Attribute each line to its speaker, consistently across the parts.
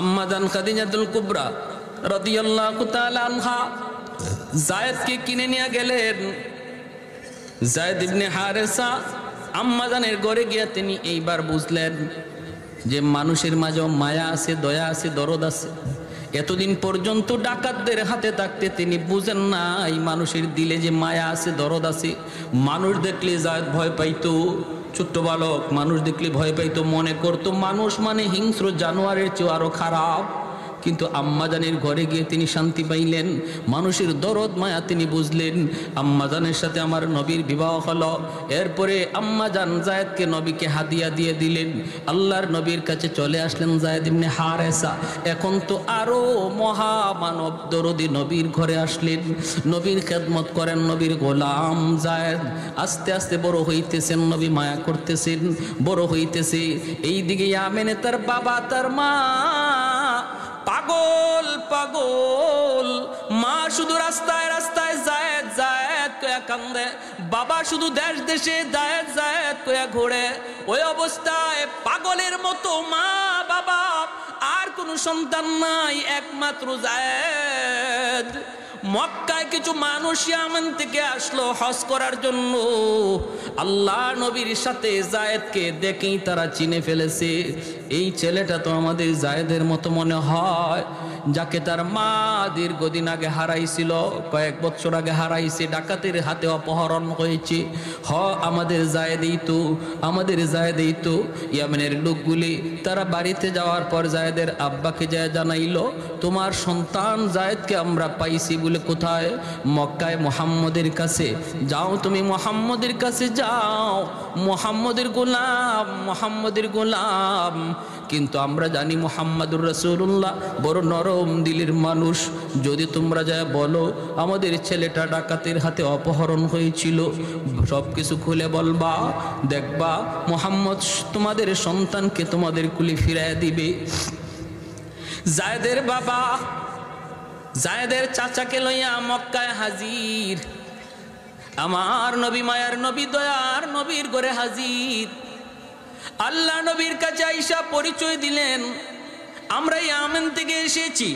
Speaker 1: আম্মা জান খাদিজাতুল কুবরা রাদিয়াল্লাহু তাআলা আনহা যায়েদকে কিনে নিয়ে গেলেন। যায়েদ ইবনে হারেসা আম্মা জানের ঘরে গিয়া তিনি এইবার বুঝলেন যে মানুষের মাঝেও মায়া আছে, দয়া আছে, দরদ আছে। এতদিন পর্যন্ত ডাকাতদের হাতে থাকতে তিনি বুঝেন না এই মানুষের দিলে যে মায়া আছে, দরদ আছে। মানুষ দেখলে যায়েদ ভয় পাইতো, ছোট্ট বালক মানুষ দেখলে ভয় পাইতো, মনে করতো মানুষ মানে হিংস্র জানোয়ারের চেয়ে আরো খারাপ। কিন্তু আম্মাজানের ঘরে গিয়ে তিনি শান্তি পাইলেন, মানুষের দরদ মায়া তিনি বুঝলেন। আম্মাজানের সাথে আমার নবীর বিবাহ হলো। এরপরে আম্মাজান যায়েদকে নবীকে হাদিয়া দিয়ে দিলেন। আল্লাহর নবীর কাছে চলে আসলেন যায়েদ ইবনে হারেসা। এখন তো আরো মহামানব দরদি নবীর ঘরে আসলেন, নবীর খেদমত করেন, নবীর গোলাম যায়েদ। আস্তে আস্তে বড় হইতেছেন, নবী মায়া করতেছেন, বড় হইতেছে। এইদিকে ইয়ামেনে তার বাবা তার মা পাগল পাগল, মা শুধু রাস্তায় রাস্তায় যায়েদ যায়েদ কয়া কান্দে, বাবা শুধু দেশ দেশে যায়েদ যায়েদ কয়া ঘোরে। ওই অবস্থায় পাগলের মতো মা বাবা, আর কোনো সন্তান নাই, একমাত্র যায়েদ। মক্কায় কিছু মানুষ ইয়ামান থেকে আসলো হজ করার জন্য। আল্লাহ নবীর সাথে যায়েদকে দেখেই তারা চিনে ফেলেছে, এই ছেলেটা তো আমাদের যায়েদের মতো মনে হয়, যাকে তার মা দীর্ঘদিন আগে হারাইছিল, কয়েক বছর আগে হারাইছে, ডাকাতের হাতে অপহরণ হয়েছে। আমাদের যায়েদই তো, আমাদের যায়েদই তো। ইয়ামেনের লোকগুলি তারা বাড়িতে যাওয়ার পর যায়েদের আব্বাকে যায় জানাইল, তোমার সন্তান যায়েদকে আমরা পাইছি বলে। কোথায়? মক্কায় মুহাম্মদের কাছে। যাও তুমি মুহাম্মদের কাছে যাও, মুহাম্মদের গোলাম, মুহাম্মদের গোলাম। কিন্তু আমরা জানি মুহাম্মাদুর রাসূলুল্লাহ বড় নরম দিলের মানুষ। যদি তোমরা যায় বলো আমাদের ছেলেটা ডাকাতের হাতে অপহরণ হয়েছিল, সব কিছু খুলে বলবা, দেখবা মুহাম্মদ তোমাদের সন্তানকে তোমাদের কুলে ফিরাইয়া দিবে। যায়েদের বাবা যায়েদের চাচাকে লইয়া মক্কায় হাজির। আমার নবী মায়ার নবী দয়ার নবীর ঘরে হাজির। আল্লাহ নবীর কাছে আইসা পরিচয় দিলেন, আমরা ইয়ামেন থেকে এসেছি।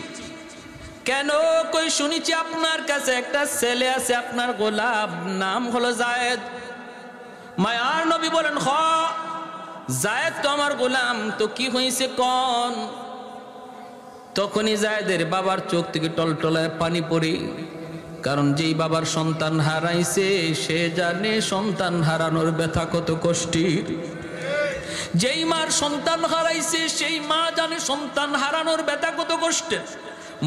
Speaker 1: কেন? কই শুনেছি আপনার কাছে একটা ছেলে আছে, আপনার গোলাম, নাম হলো যায়েদ। মায়ার নবী বলেন, হ যায়েদ তো আমার গোলাম, তো কি হয়েছে কোন? তখনই যায়েদের বাবার চোখ থেকে টলটলায় পানি পড়ে, কারণ যেই বাবার সন্তান হারাইছে সে জানে সন্তান হারানোর ব্যথা কত কষ্টের। যেই মার সন্তান হারাইছে সেই মা জানে সন্তান হারানোর ব্যথা কত কষ্টের।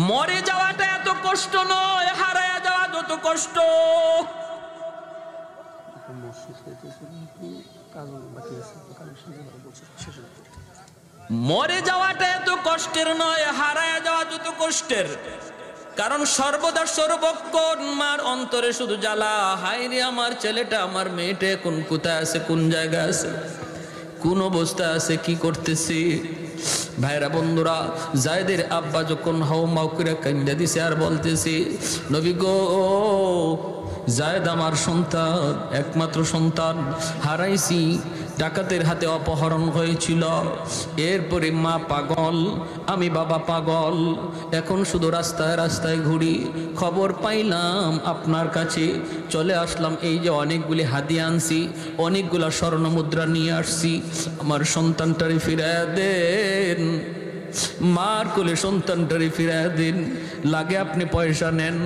Speaker 1: মরে যাওয়াটা এত কষ্ট নয়, হারায়া যাওয়া যত কষ্ট। মরে যাওয়াটা এত কষ্টের নয়, হারায়া যাওয়া যত কষ্টের। কারণ সর্বদা সর্বক্ষণ মার অন্তরে শুধু জ্বালা, হায় রে আমার ছেলেটা, আমার মেয়েটা কোন কোথায় আছে, কোন জায়গায় আছে, কোন অবস্থা আছে, কি করতেছে। ভাইরা বন্ধুরা, যায়েদের আব্বা যখন হাও মাও করে কান্দা দিছে আর বলতেছে, নবী গো যায়েদ আমার সন্তান, একমাত্র সন্তান হারাইছি, ডাকাতের হাতে অপহরণ হয়েছিল। এরপরে মা পাগল, আমি বাবা পাগল, এখন শুধু রাস্তায় রাস্তায় ঘুরি। খবর পাইলাম আপনার কাছে, চলে আসলাম। এই যে অনেকগুলি হাদিয়া আনছি, অনেকগুলা স্বর্ণ মুদ্রা নিয়ে আসছি, আমার সন্তানটারে ফিরাইয়া দেন, মার কোলে সন্তানটারে ফিরাইয়া দিন, লাগে আপনি পয়সা নেন।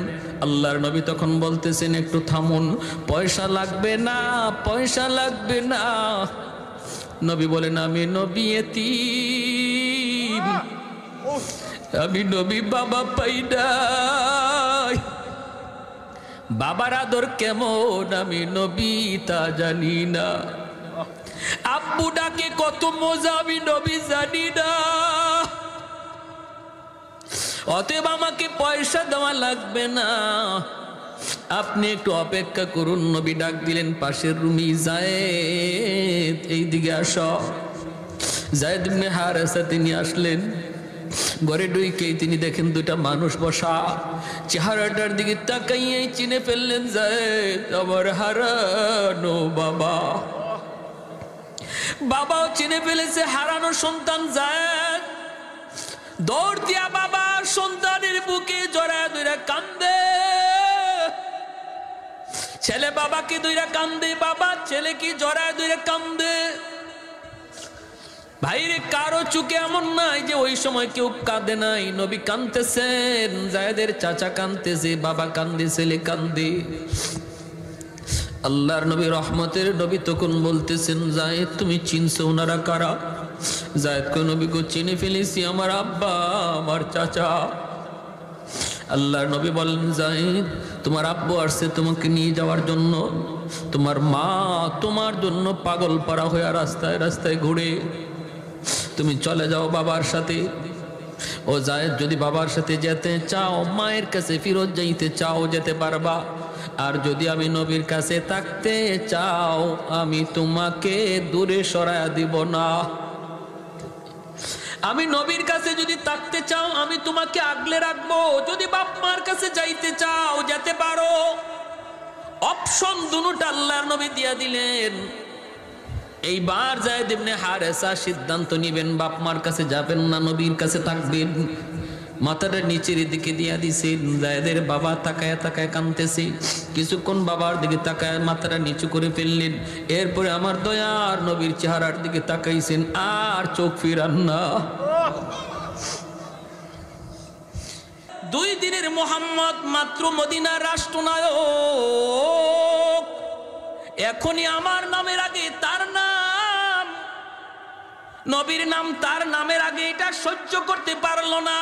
Speaker 1: আল্লাহর নবী তখন বলতেছেন, একটু থামুন, পয়সা লাগবে না, পয়সা লাগবে না। নবী বলেন, আমি নবী এতিম, আমি নবী বাবা পাই নাই, বাবার আদর কেমন আমি নবী তা জানি না, আব্বু ডাকে কত মজা আমি নবী জানি না। অতএব আমাকে পয়সা দেওয়া লাগবে না, আপনি একটু অপেক্ষা করুন। নবী ডাক দিলেন পাশের রুমি, যায়েদ এইদিকে আসো। যায়েদ ইবনে হারেসা তিনি আসলেন। ঘরে ঢুকেই তিনি দেখেন দুটা মানুষ বসা, চেহারাটার দিকে তাকাইয়াই চিনে ফেললেন, যায়েদ আমার হারানো বাবা। বাবাও চিনে ফেলেছে হারানো সন্তান যায়েদ। দৌড় দিয়া বাবা সন্তানের বুকে জড়ায় ধরে কান্দে। ছেলে বাবাকে ধরে কান্দে, বাবা ছেলেকে জড়ায় ধরে কান্দে। ভাইরে কারো চোখে এমন নাই যে ওই সময় কেউ কাঁদে নাই। নবী কাঁদতেছেন, যায়েদের চাচা কাঁদতেছে, বাবা কান্দে, ছেলে কান্দে। আল্লাহর নবী রহমতের নবী তখন বলতেছেন, যায়েদ তুমি চিনছো ওনারা কারা? যায়েদ কো নবী কো চিনে ফেলেছি, আমার আব্বা, আমার চাচা। আল্লাহর নবী বলেন, যায়েদ তোমার আব্বু আসছে তোমাকে নিয়ে যাওয়ার জন্য। তোমার মা তোমার জন্য পাগল পারা হয়ে রাস্তায় রাস্তায় ঘুরে, তুমি চলে যাও বাবার সাথে। ও যায়েদ যদি বাবার সাথে যেতে চাও, মায়ের কাছে ফিরত যাইতে চাও, যেতে পারবা। আর যদি আমি নবীর কাছে থাকতে চাও, আমি তোমাকে দূরে সরায়া দিব না। আমি নবীর কাছে যদি থাকতে চাও, আমি তোমাকে আগলে রাখবো। যদি বাপ মার কাছে যাইতে চাও, যেতে পারো। অপশন দুটোটা আল্লাহর নবী দিয়া দিলেন। এইবার যায়েদ ইবনে হারেসা সিদ্ধান্ত নিবেন, বাপ মার কাছে যাবেন না, নবীর কাছে থাকবেন। মাথাটা নিচের দিকে দিয়া দিছেন। যায়েদের বাবা তাকায় তাকায় কাঁদতেছে। কিছুক্ষণ বাবার দিকে তাকায় মাথাটা নিচু করে ফেললেন। এরপরে আমার দয়ার নবীর চেহারার দিকে তাকাইছেন, আর চোখ ফিরান না। 2 দিনের মোহাম্মদ মাত্র মদিনার রাষ্ট্রনায়ক। এখনই আমার নামের আগে তার নাম, নবীর নাম তার নামের আগে, এটা সহ্য করতে পারলো না।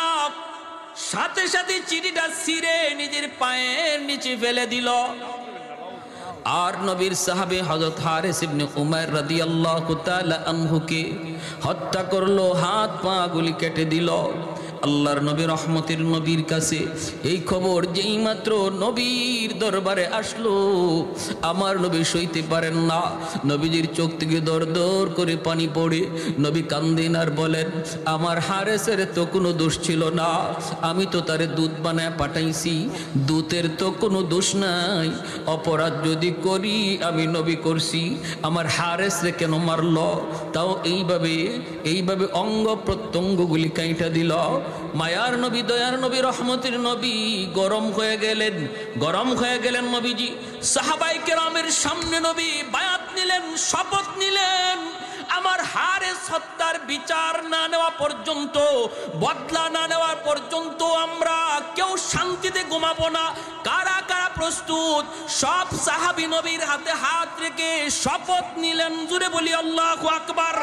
Speaker 1: সাথে সাথে চিঠিটা ছিঁড়ে নিজের পায়ের নিচে ফেলে দিল। আর নবীর সাহাবে হযরত হারিস ইবনে উমাইর রাদিয়াল্লাহু তাআলা আনহুকে হত্যা করলো, হাত পা গুলি কেটে দিল। আল্লাহর নবী রহমতের নবীর কাছে এই খবর যেই মাত্র নবীর দরবারে আসলো, আমার নবী সইতে পারেন না। নবীজির চোখ থেকে দর দর করে পানি পড়ে নবী কান্দেন আর বলেন, আমার হারেসের তো কোনো দোষ ছিল না, আমি তো তারে দুধ বানায় পাঠাইছি, দুধের তো কোনো দোষ নাই। অপরাধ যদি করি আমি নবী করছি, আমার হারেসরে কেন মারল? তাও এইভাবে অঙ্গ প্রত্যঙ্গগুলি কাইটা দিল। মায়ার নবী, দয়ার নবী, রহমতের নবী গরম হয়ে গেলেন নবীজি। সাহাবায়ে কেরামের সামনে নবী বায়াত নিলেন, শপথ নিলেন, আমার হারেস হত্যার বিচার না নেওয়া পর্যন্ত, বদলা না নেওয়া পর্যন্ত আমরা কেউ শান্তিতে ঘুমাবো না। কারা কারা প্রস্তুত? সব সাহাবী নবীর হাতে হাত রেখে শপথ নিলেন। জুড়ে বলি আল্লাহু আকবার।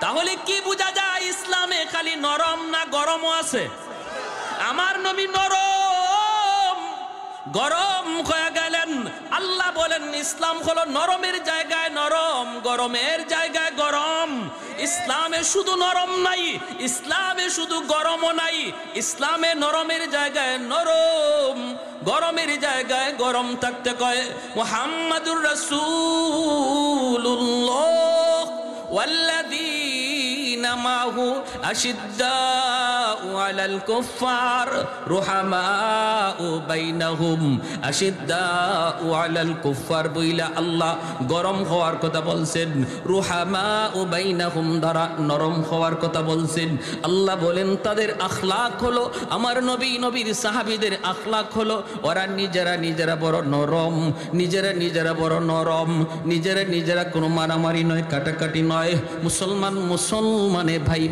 Speaker 1: তাহলে কি বোঝা যায়? ইসলামে খালি নরম না গরমও আছে? আমার নবী গরম হয়ে গেলেন। আল্লাহ বলেন, ইসলাম হলো নরমের জায়গায় নরম, গরমের জায়গায় গরম। ইসলামে শুধু নরম নাই, ইসলামে শুধু গরমও নাই, ইসলামে নরমের জায়গায় নরম, গরমের জায়গায় গরম থাকতে কয়। মুহাম্মাদুর রাসূলুল্লাহ ওয়াল্লাযীনা মাহু আশিদ্দাউ আলাল কুফফার রুহামাউ বাইনাহুম। আশিদ্দাউ আলাল কুফফার বইলা আল্লাহ গরম হওয়ার কথা বলছেন, রুহামাউ বাইনাহুম দ্বারা নরম হওয়ার কথা বলছেন। আল্লাহ বলেন তাদের আখলাক হলো, আমার নবীর সাহাবীদের আখলাক হলো, ওরা নিজেরা বড় নরম, নিজেরা বড় নরম, নিজেরা কোনো মারামারি নয়, কাটাকাটি নয়। মুসলমানে ভাই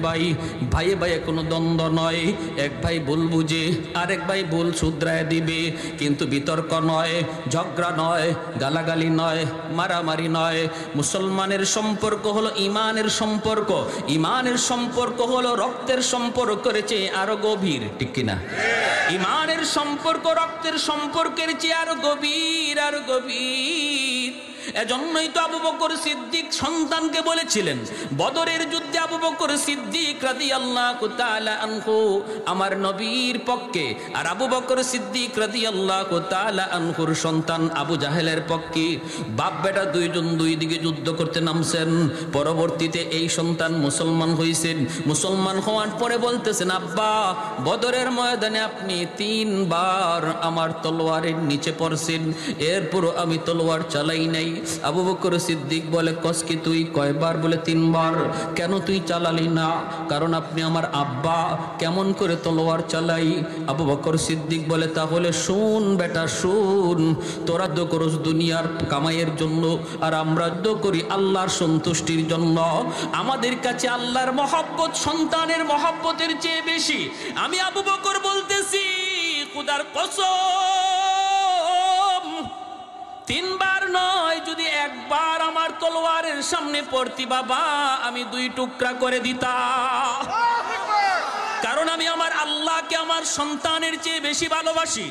Speaker 1: কোনো দ্বন্দ্ব নয়। এক ভাই ভুল বুঝে আরেক ভাই ভুল শুধরায় দিবে, কিন্তু বিতর্ক নয়, ঝগড়া নয়, গালাগালি নয়, মারামারি নয়। মুসলমানের সম্পর্ক হলো ইমানের সম্পর্ক, ইমানের সম্পর্ক হলো রক্তের সম্পর্কের চেয়ে আরো গভীর, ঠিক কিনা? ইমানের সম্পর্ক রক্তের সম্পর্কের চেয়ে আরো গভীর, আরো গভীর। এজন্যই তো আবু বকর সিদ্দিক সন্তানকে বলেছিলেন বদরের যুদ্ধে, আবু বকর সিদ্দিক রাদিয়াল্লাহু তাআলা আনহু আমার নবীর পক্ষে, আর আবু বকর সিদ্দিক রাদিয়াল্লাহু তাআলা আনহুর সন্তান আবু জাহেলের পক্ষে। বাপ বেটা দুইজন দুই দিকে যুদ্ধ করতে নামছেন। পরবর্তীতে এই সন্তান মুসলমান হয়েছেন। মুসলমান হওয়ার পরে বলতেছেন, আব্বা বদরের ময়দানে আপনি 3 বার আমার তলোয়ারের নিচে পড়ছেন, এরপরও আমি তলোয়ার চালাই নাই। আবু বকর সিদ্দিক বলে কসকি তুই কয়বার? বলে 3 বার। কেন তুই চালালি না? কারণ আপনি আমার আব্বা, কেমন করে তলোয়ার চালাই? আবু বকর সিদ্দিক বলে তাহলে শুন বেটা শুন, তোরা যুদ্ধ করস দুনিয়ার কামাইয়ের জন্য, আর আমরা যুদ্ধ করি আল্লাহর সন্তুষ্টির জন্য। আমাদের কাছে আল্লাহর মহব্বত সন্তানের মহব্বতের চেয়ে বেশি। আমি আবু বকর বলতেছি খুদার কসম, 3 বার নয়, যদি 1 বার আমার তলোয়ারের সামনে পড়তি বাবা, আমি 2 টুকরা করে দিতাম। কারণ আমি আমার আল্লাহকে আমার সন্তানের চেয়ে বেশি ভালোবাসি।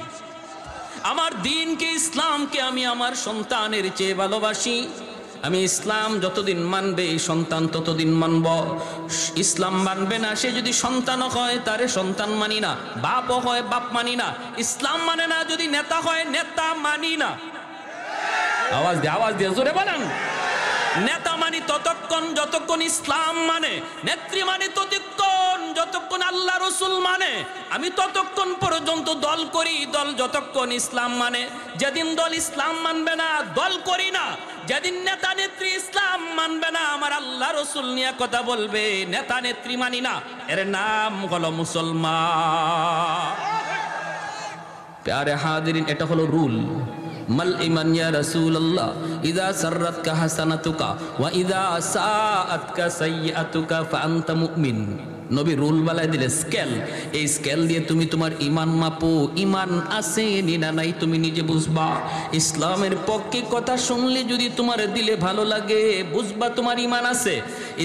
Speaker 1: আমার দ্বীনকে, ইসলামকে আমি আমার সন্তানের চেয়ে ভালোবাসি। আমি ইসলাম যতদিন মানবে সন্তান ততদিন মানব। ইসলাম মানবে না, সে যদি সন্তান হয় তারে সন্তান মানি না, বাপও হয় বাপ মানি না। ইসলাম মানে না, যদি নেতা হয় নেতা মানি না। আওয়াজ দিয়ে জোরে বলেন। নেতা মানি ততক্ষণ যতক্ষণ ইসলাম মানে, নেত্রী মানে ততক্ষণ যতক্ষণ আল্লাহ রসুল মানে। আমি ততক্ষণ পর্যন্ত দল করি, দল যতক্ষণ ইসলাম মানে। যেদিন দল ইসলাম মানবে না, দল করি না। যেদিন নেতা নেত্রী ইসলাম মানবে না, আমার আল্লাহ রসুল নিয়ে কথা বলবে, নেতা নেত্রী মানি না, এর নাম হলো মুসলমান। প্যারে হাজিরিন, এটা হলো রুল। মাল ইমান ইয়া রাসূলুল্লাহ, ইযা সাররাতকা হাসানাতুকা ওয়া ইযা সাআতকা সাইয়্যাতুকা ফাআনতা মুমিন। নবী রুল বানায় দিলে স্কেল। এই স্কেল দিয়ে তুমি তোমার ইমান মাপো, ইমান আছে না নাই তুমি নিজে বুঝবা। ইসলামের পক্ষে কথা শুনলে যদি তোমার দিলে ভালো লাগে, বুঝবা তোমার ইমান আছে।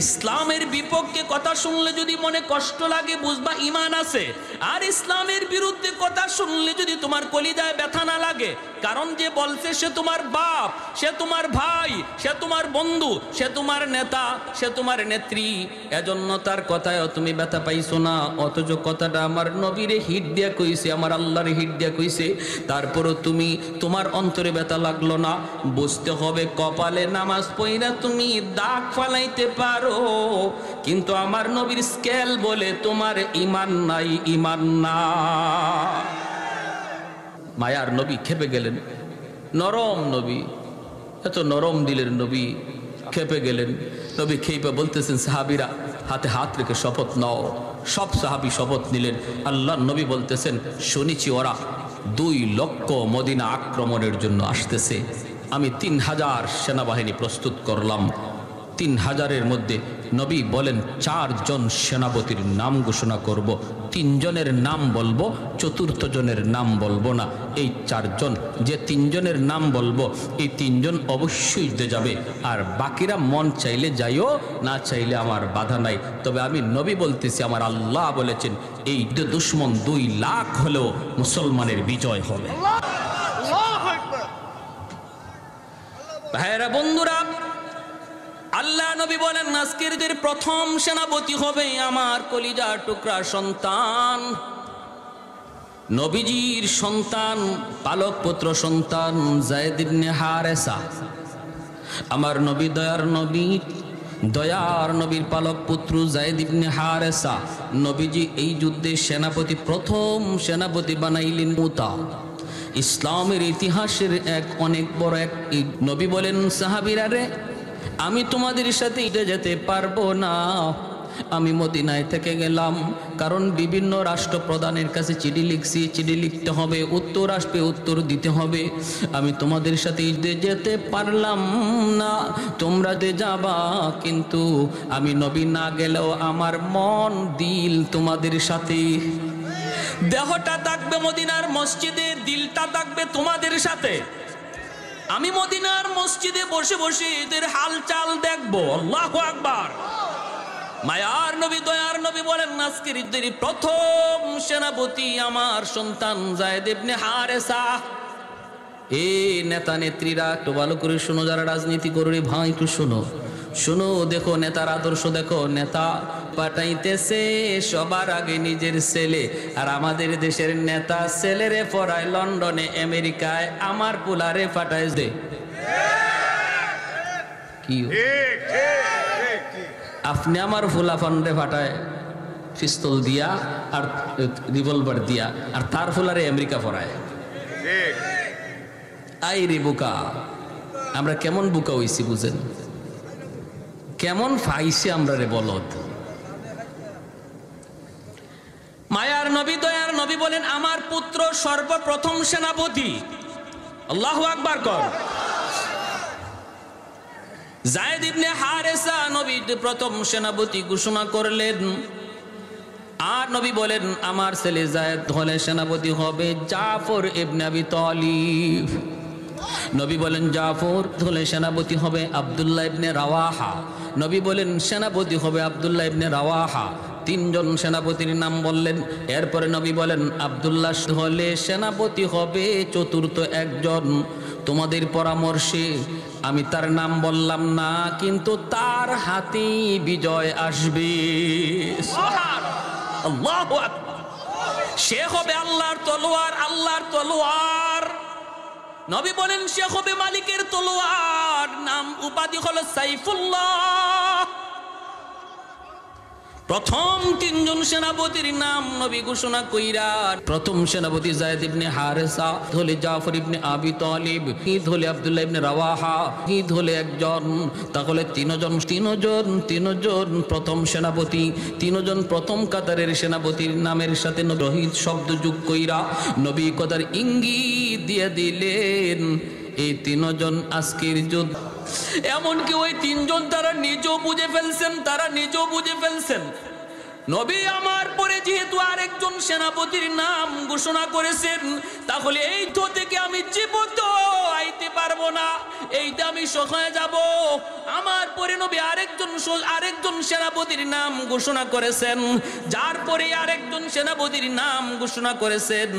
Speaker 1: ইসলামের বিপক্ষে কথা শুনলে যদি মনে কষ্ট লাগে, বুঝবা ইমান আছে। আর ইসলামের বিরুদ্ধে কথা শুনলে যদি তোমার কলিজায় ব্যথা না লাগে, কারণ যে বলছে সে তোমার বাপ, সে তোমার ভাই, সে তোমার বন্ধু, সে তোমার নেতা, সে তোমার নেত্রী, এজন্য তার কথায় তুমি ব্যথা পাইছো না। অথচ কথাটা আমার নবীরে হিট দিয়া কইছে, আমার আল্লাহরে হিট দিয়া কইছে, তারপরও তুমি তোমার অন্তরে ব্যথা লাগলো না। বুঝতে হবে কপালে নামাজ পড়া তুমি দাগ ফালাইতে পারো, কিন্তু আমার নবীর স্কেল বলে তোমার ইমান নাই, ইমান না। মায়ার নবী খেপে গেলেন। নরম নবী, এত নরম দিলের নবী খেপে গেলেন। নবী খেপে বলতেছেন সাহাবীরা হাতে হাত রেখে শপথ নাও। সব সাহাবী শপথ নিলেন। আল্লাহ নবী বলতেছেন শুনেছি ওরা 2 লক্ষ মদিনা আক্রমণের জন্য আসতেছে। আমি 3000 সেনাবাহিনী প্রস্তুত করলাম। 3000-এর মধ্যে নবী বলেন 4 জন সেনাপতির নাম ঘোষণা করব। 3 জনের নাম বলবো, 4র্থ জনের নাম বলবো না। এই 4 জন, যে 3 জনের নাম বলবো, এই 3 জন অবশ্যই যুদ্ধে যাবে। আর বাকিরা মন চাইলে যাইও, না চাইলে আমার বাধা নাই। তবে আমি নবী বলতেছি, আমার আল্লাহ বলেছেন এই দুশ্মন 2 লাখ হলেও মুসলমানের বিজয় হবে। ভাইরা বন্ধুরা, আল্লাহ নবী বলেন আজকের যে প্রথম সেনাপতি হবে আমার কলিজার টুকরা সন্তান, নবীজির সন্তান, পালক পুত্র সন্তান যায়েদ ইবনে হারেসা। আমার নবী দয়ার নবীর পালক পুত্র যায়েদ ইবনে হারেসা। নবীজি এই যুদ্ধে সেনাপতি, প্রথম সেনাপতি বানাইলেন মুতা। ইসলামের ইতিহাসের এক অনেক বড় এক নবী বলেন সাহাবীরা রে, আমি তোমাদের সাথে যেতে পারবো না, আমি মদিনায় থেকে গেলাম। কারণ বিভিন্ন রাষ্ট্রপ্রধানের কাছে চিঠি লিখছি, চিঠি লিখতে হবে, উত্তর আসবে, উত্তর দিতে হবে। আমি তোমাদের সাথে যেতে পারলাম না, তোমরা যাবা, কিন্তু আমি নবী না গেলেও আমার মন দিল তোমাদের সাথে। দেহটা থাকবে মদিনার মসজিদে, দিলটা থাকবে তোমাদের সাথে। আমি মদিনার মসজিদে বসে বসে এদের হালচাল দেখবো। আল্লাহু আকবার। মায়ার নবী, দয়ার নবী বলেন আজকের ঈদের প্রথম সেনাপতি আমার সন্তান যায়েদ ইবনে হারেসা। এই নেতা নেত্রীরা একটু ভালো করে শোনো, যারা রাজনীতি করে ভাই একটু শোনো, শোনো, দেখো নেতার আদর্শ দেখো। নেতা পাঠাইতেছে সবার আগে নিজের ছেলে, আর আমাদের দেশের নেতা ছেলেরে পড়ায় লন্ডনে, আমেরিকায়, আমার পোলারে পাঠায় দে। কি আপনি আমার ফুলা ফান্ডে পাঠায় পিস্তল দিয়া আর রিভলভার দিয়া, আর তার ফুলারে আমেরিকা পড়ায়। আই রে বোকা, আমরা কেমন বুকা হইছি বুঝেন, কেমন ফাইছে আমরা রে বলদ। মায়ার নবী দয়ার নবী বলেন আমার পুত্র সর্বপ্রথম সেনাপতি। আল্লাহু আকবার কর। যায়েদ ইবনে হারেসা নবী প্রথম সেনাপতি ঘোষণা করলেন। আর নবী বলেন আমার ছেলে যায়েদ হলে সেনাপতি হবে জাফর ইবনে আবি তালিব। নবী বলেন জাফর হলে সেনাপতি হবে আব্দুল্লাহ ইবনে রাওয়াহা। নবী বলেন সেনাপতি হবে আব্দুল্লাহ ইবনে রাওয়াহা। তিনজন সেনাপতির নাম বললেন। এরপরে নবী বলেন আব্দুল্লাহ হলে সেনাপতি হবে চতুর্থ একজন। তোমাদের পরামর্শে আমি তার নাম বললাম না, কিন্তু তার হাতেই বিজয় আসবে। আল্লাহু আকবার। সে হবে আল্লাহর তলোয়ার, আল্লাহর তলোয়ার। নবী বলেন সে হবে মালিকের তলোয়ার। নাম উপাধি হলো সাইফুল্লাহ। প্রথম তিনজন সেনাপতির নাম নবী ঘোষণা কইরা প্রথম সেনাপতি যায়েদ ইবনে হারেসা, হলে জাফর ইবনে আবি তালিব, ঈদ হলে আব্দুল্লাহ ইবনে রাওয়াহা, ঈদ হলে একজন। তাহলে তিনজন প্রথম সেনাপতি, তিনজন প্রথম কাতারের সেনাপতির নামের সাথে রহিত শব্দ যোগ কইরা নবী কথার ইঙ্গিত দিয়ে দিলেন এই তিনজন আজকের যুদ্ধ। এমনকি ওই তিনজন তারা নিজেও বুঝে ফেলছেন, নবী আমার পরে যেহেতু আরেকজন সেনাপতির নাম ঘোষণা করেছেন, তাহলে এই তো থেকে আমি জীবিত আইতে পারবো না, এইটা আমি সহায় যাব। আমার পরে নবী আরেকজন সেনাপতির নাম ঘোষণা করেছেন, যার পরে আরেকজন সেনাপতির নাম ঘোষণা করেছেন,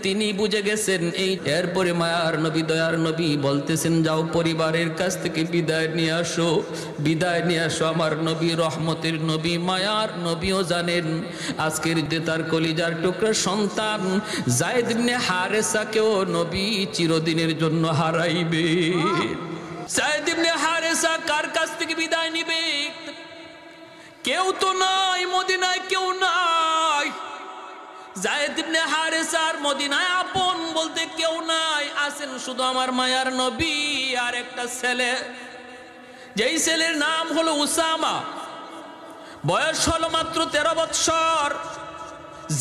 Speaker 1: তিনি বুঝে গেছেন এই। এরপরে মায়ার নবী দয়ার নবী বলতেছেন যাও পরিবারের কাছ থেকে বিদায় নিয়ে আসো। আমার নবী রহমতের নবী, মায়ার নবীও জানেন আজকের যে তার কলিজার টুকরা সন্তান যায়েদ ইবনে হারেসাকেও নবী চিরদিনের জন্য হারাইবে। যায়েদ ইবনে হারেসা কার কাছ থেকে বিদায় নিবে? কেউ তো নাই মদিনায়, কেউ নাই। যায়েদ ইবনে হারেসার মদিনায় আপন বলতে কেউ নাই, আছেন শুধু আমার মায়ার নবী আর একটা ছেলে, যেই ছেলের নাম হলো উসামা। বয়স হলো মাত্র 13 বৎসর।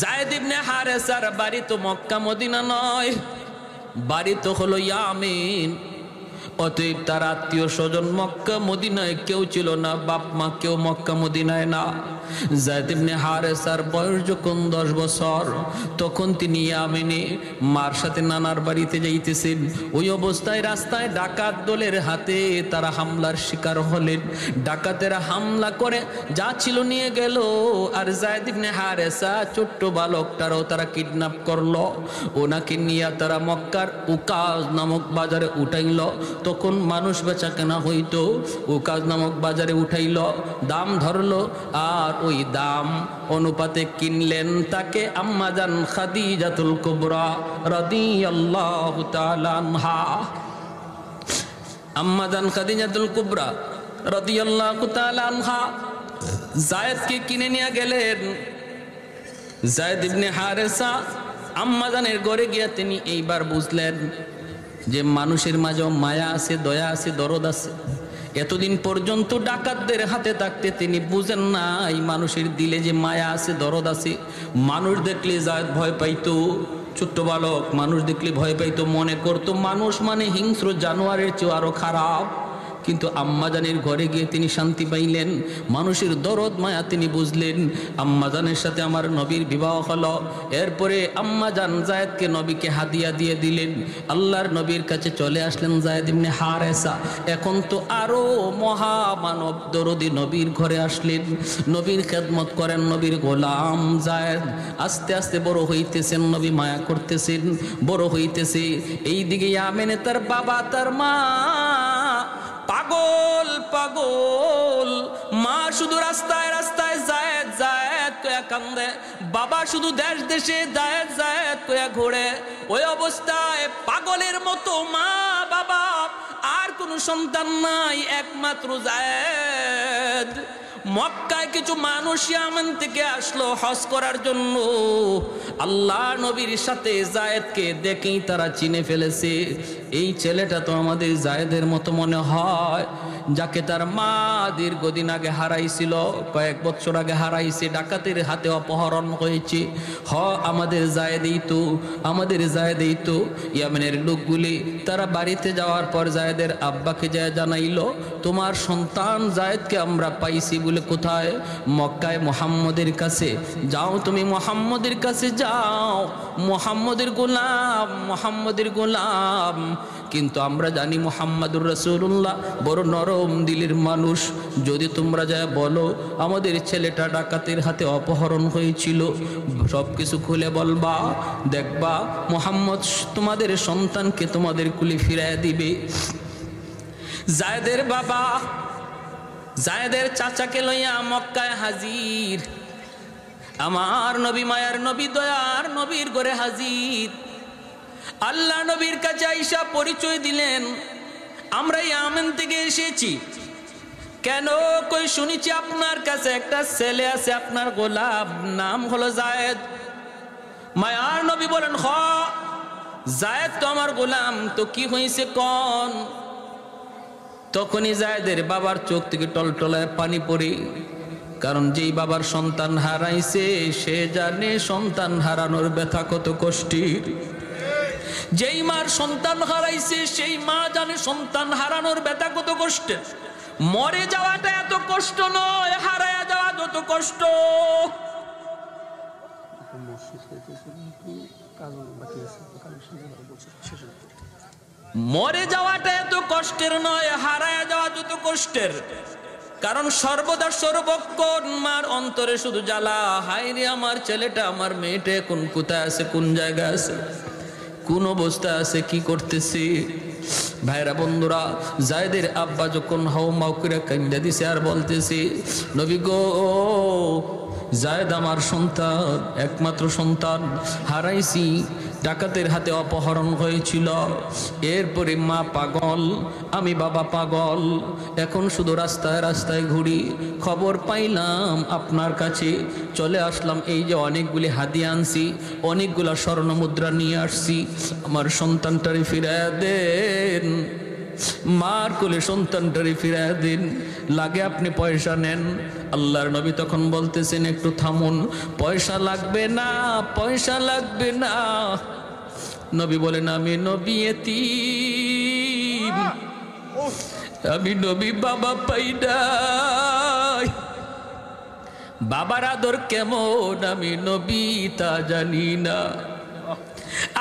Speaker 1: যায়েদ ইবনে হারেসার বাড়ি তো মক্কা মদিনা নয়, বাড়ি তো হলো ইয়ামিন। অতএব তার আত্মীয় স্বজন মক্কা মদিনায় কেউ ছিল না, বাপ মা কেউ মক্কা মদিনায় না। যায়েদ ইবনে হারেসার বয়স যখন 10 বছর, তখন তিনি ইয়ামেনে মার সাথে নানার বাড়িতে যাইতেছেন। ওই অবস্থায় রাস্তায় ডাকাত দলের হাতে তারা হামলার শিকার হলেন। ডাকাতেরা হামলা করে যা ছিল নিয়ে গেল, আর যায়েদ ইবনে হারেসা ছোট্ট বালকটারও তারা কিডন্যাপ করলো। ওনাকে নিয়ে তারা মক্কার উকাজ নামক বাজারে উঠাইল। তখন মানুষ বেচা কেনা হইতো, উকাজ নামক বাজারে উঠাইল, দাম ধরলো, আর ওই দাম অনুপাতে কিনলেন তাকে আম্মাজান খাদিজাতুল কুবরা রাদিয়াল্লাহু তাআলা আনহা। আম্মাজান খাদিজাতুল কুবরা রাদিয়াল্লাহু তাআলা আনহা যায়েদকে কিনে নিয়ে গেলেন। যায়েদ ইবনে হারেসা আম্মাজানের ঘরে গিয়া তিনি এইবার বুঝলেন যে মানুষের মাঝেও মায়া আছে, দয়া আছে, দরদ আছে। এতদিন পর্যন্ত ডাকাতদের হাতে থাকতে তিনি বুঝেন না এই মানুষের দিলে যে মায়া আছে, দরদ আছে। মানুষ দেখলে যায়েদ ভয় পাইতো, ছোট্ট বালক মানুষ দেখলে ভয় পাইতো, মনে করতো মানুষ মানে হিংস্র জানোয়ারের চেয়ে আরো খারাপ। কিন্তু আম্মাজানের ঘরে গিয়ে তিনি শান্তি পাইলেন, মানুষের দরদ মায়া তিনি বুঝলেন। আম্মাজানের সাথে আমার নবীর বিবাহ হলো। এরপরে আম্মাজান যায়েদকে নবীকে হাদিয়া দিয়ে দিলেন। আল্লাহর নবীর কাছে চলে আসলেন যায়েদ ইবনে হারেসা। এখন তো আরো মহামানব দরদি নবীর ঘরে আসলেন, নবীর খেদমত করেন, নবীর গোলাম যায়েদ। আস্তে আস্তে বড় হইতেছেন, নবী মায়া করতেছেন, বড় হইতেছে। এইদিকে ইয়ামেনে তার বাবা তার মা পাগল, মা শুধু রাস্তায় রাস্তায় যায়েদ কয়া কান্দে, বাবা শুধু দেশে যায়েদ কয়া ঘোরে। ওই অবস্থায় পাগলের মতো মা বাবা, আর কোনো সন্তান নাই, একমাত্র যায়েদ। মক্কায় কিছু মানুষ ইয়ামান থেকে আসলো হজ করার জন্য। আল্লাহ নবীর সাথে যায়েদকে দেখেই তারা চিনে ফেলেছে, এই ছেলেটা তো আমাদের যায়েদের মতো মনে হয়, যাকে তার মা দীর্ঘদিন আগে হারাইছিল, কয়েক বছর আগে হারাইছে, ডাকাতের হাতে অপহরণ হয়েছে। আমাদের যায়েদেই তো, আমাদের যায়েদেই তো। ইয়ামেনের লোকগুলি তারা বাড়িতে যাওয়ার পর যায়েদের আব্বাকে যায় জানাইলো, তোমার সন্তান যায়েদকে আমরা পাইছি বলে। কোথায়? মক্কায় মুহাম্মদের কাছে। যাও তুমি মুহাম্মদের কাছে যাও, মুহাম্মদের গোলাম, মুহাম্মদের গোলাম। কিন্তু আমরা জানি মুহাম্মাদুর রাসূলুল্লাহ বড় নরম দিলের মানুষ। যদি তোমরা যায় বলো আমাদের ছেলেটা ডাকাতের হাতে অপহরণ হয়েছিল, সব কিছু খুলে বলবা, দেখবা মুহাম্মদ তোমাদের সন্তানকে তোমাদের কুলে ফিরিয়ে দিবে। যায়েদের বাবা যায়েদের চাচাকে লইয়া মক্কায় হাজির। আমার নবী, মায়ার নবী, দয়ার নবীর ঘরে হাজির। আল্লাহ নবীর কাছে আইসা পরিচয় দিলেন, আমরা ইয়ামেন থেকে এসেছি। কেন? কই শুনেছি আপনার কাছে একটা ছেলে আছে, আপনার গোলাম, নাম হলো যায়েদ। মায়ার নবী বলেন, হ যায়েদ তো আমার গোলাম, তো কি হয়েছে কোন? তখনই যায়েদের বাবার চোখ থেকে টলটলায় পানি পড়ে, কারণ যেই বাবার সন্তান হারাইছে সে জানে সন্তান হারানোর ব্যথা কত কষ্টের। যেই মার সন্তান হারাইছে সেই মা জানে সন্তান হারানোর ব্যথা কত কষ্টের। মরে যাওয়াটা এত কষ্ট নয়, হারায়া যাওয়া যত কষ্ট। মরে যাওয়াটা এত কষ্টের নয়, হারায়া যাওয়া যত কষ্টের। কারণ সর্বদা সর্বক্ষণ মার অন্তরে শুধু জ্বালা, হায় রে আমার ছেলেটা, আমার মেয়েটা কোন কোথায় আছে, কোন জায়গায় আছে, কোন অবস্থা আছে, কি করতেছে। ভাইরা বন্ধুরা, যায়েদের আব্বা যখন হাউমাউ করে কান্দা দিছে আর বলতেছে, নবী গো, যায়েদ আমার সন্তান, একমাত্র সন্তান হারাইছি, ডাকাতের হাতে অপহরণ হয়েছিল। এরপরে মা পাগল, আমি বাবা পাগল, এখন শুধু রাস্তায় রাস্তায় ঘুরি। খবর পাইলাম আপনার কাছে, চলে আসলাম। এই যে অনেকগুলি হাদিয়া আনছি, অনেকগুলা স্বর্ণ মুদ্রা নিয়ে আসছি, আমার সন্তানটারে ফিরাইয়া দেন, মার কোলে সন্তানটারে ফিরাইয়া দিন, লাগে আপনি পয়সা নেন। আল্লাহর নবী তখন বলতেছেন, একটু থামুন, পয়সা লাগবে না, পয়সা লাগবে না। নবী বলেন, আমি নবী এতিম, আমি নবী বাবা পাই নাই, বাবার আদর কেমন আমি নবী তা জানি না,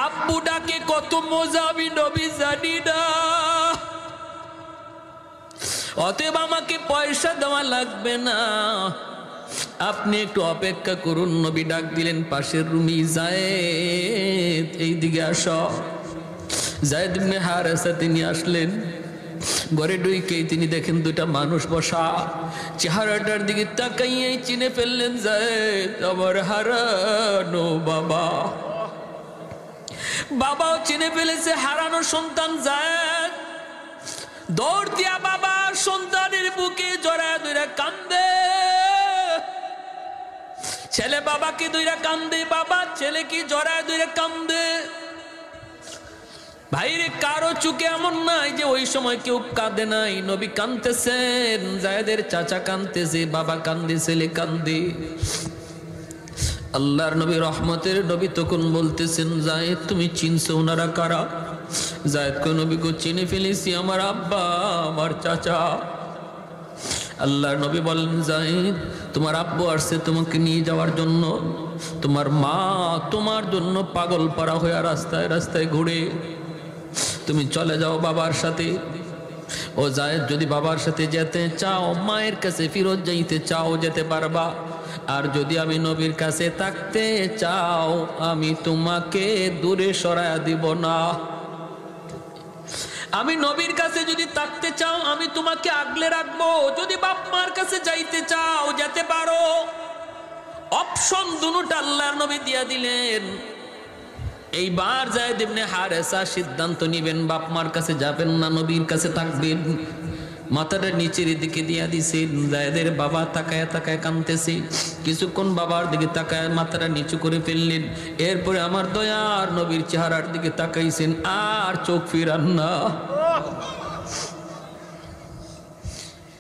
Speaker 1: আব্বু ডাকে কত মজা আমি নবী জানি না। অতএব আমাকে পয়সা দেওয়া লাগবে না, আপনি একটু অপেক্ষা করুন। নবী ডাক দিলেন পাশের রুমি, যায়েদ এইদিকে আসো। যায়েদ ইবনে হারেসা তিনি আসলেন। ঘরে ঢুকেই তিনি দেখেন দুটা মানুষ বসা, চেহারাটার দিকে তাকাইয়াই চিনে ফেললেন, যায়েদ আমার হারানো বাবা। বাবাও চিনে ফেলেছে হারানো সন্তান যায়েদ। দৌড় দিয়া বাবা সন্তানের বুকে জড়ায় ধরে কান্দে। ছেলে বাবাকে ধরে কান্দে, বাবা ছেলেকে জড়ায় ধরে কান্দে। ভাইরে, কারো চুকে এমন নাই যে ওই সময় কেউ কাঁদে নাই। নবী কাঁদতেছেন, যায়েদের চাচা কাঁদতেছে, বাবা কান্দে, ছেলে কান্দে। আল্লাহর নবী রহমতের নবী তখন বলতেছেন, যায়েদ তুমি চিনছো ওনারা কারা? যায়েদ কো, নবী গো চিনে ফেলেছি, আমার আব্বা, আমার চাচা। আল্লাহর নবী বলেন, যায়েদ তোমার আব্বু আসছে তোমাকে নিয়ে যাওয়ার জন্য, তোমার মা তোমার জন্য পাগল পারা হয়ে রাস্তায় রাস্তায় ঘুরে, তুমি চলে যাও বাবার সাথে। ও যায়েদ, যদি বাবার সাথে যেতে চাও, মায়ের কাছে ফিরত যাইতে চাও, যেতে পারবা। আর যদি আমি নবীর কাছে থাকতে চাও, আমি তোমাকে দূরে সরায়া দিব না। আমি নবীর কাছে যদি থাকতে চাও, আমি তোমাকে আগলে রাখবো। যদি বাপ মার কাছে যাইতে চাও, যেতে পারো। অপশন দুটোটা আল্লাহর নবী দিয়া দিলেন। এইবার যায়েদ ইবনে হারেসা সিদ্ধান্ত নিবেন, বাপ মার কাছে যাবেন না, নবীর কাছে থাকবেন। মাথাটা নিচের দিকে দিয়া দিছেন। জায়েদের বাবা তাকায় তাকায় কাঁদতেছে। কিছুক্ষণ বাবার দিকে তাকায় মাথাটা নিচু করে ফেললেন। এরপরে আমার দয়ার নবীর চেহারার দিকে তাকাইছেন, আর চোখ ফিরান না।